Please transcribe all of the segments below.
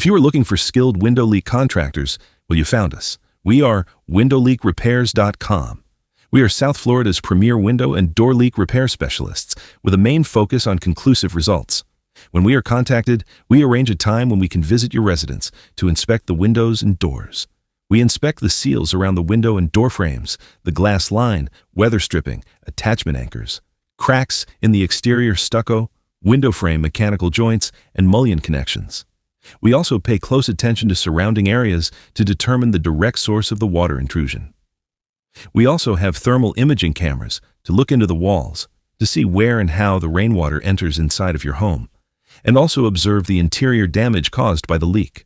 If you are looking for skilled window leak contractors, well, you found us. We are windowleakrepairs.com. We are South Florida's premier window and door leak repair specialists with a main focus on conclusive results. When we are contacted, we arrange a time when we can visit your residence to inspect the windows and doors. We inspect the seals around the window and door frames, the glass line, weather stripping, attachment anchors, cracks in the exterior stucco, window frame mechanical joints, and mullion connections. We also pay close attention to surrounding areas to determine the direct source of the water intrusion. We also have thermal imaging cameras to look into the walls to see where and how the rainwater enters inside of your home, and also observe the interior damage caused by the leak.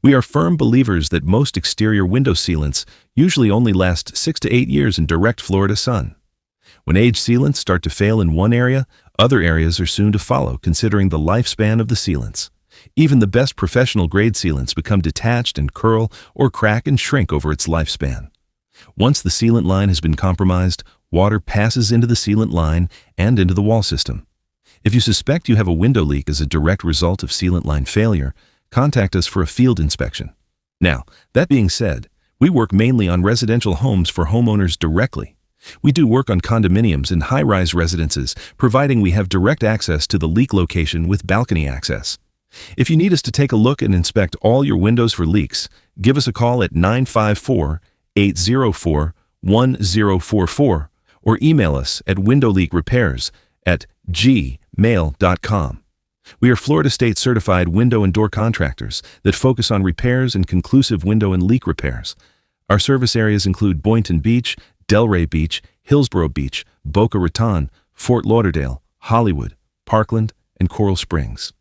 We are firm believers that most exterior window sealants usually only last 6 to 8 years in direct Florida sun. When aged sealants start to fail in one area, other areas are soon to follow, considering the lifespan of the sealants. Even the best professional-grade sealants become detached and curl or crack and shrink over its lifespan. Once the sealant line has been compromised, water passes into the sealant line and into the wall system. If you suspect you have a window leak as a direct result of sealant line failure, contact us for a field inspection. Now, that being said, we work mainly on residential homes for homeowners directly. We do work on condominiums and high-rise residences, providing we have direct access to the leak location with balcony access. If you need us to take a look and inspect all your windows for leaks, give us a call at 954-804-1044 or email us at windowleakrepairs@gmail.com. We are Florida State certified window and door contractors that focus on repairs and conclusive window and leak repairs. Our service areas include Boynton Beach, Delray Beach, Hillsborough Beach, Boca Raton, Fort Lauderdale, Hollywood, Parkland, and Coral Springs.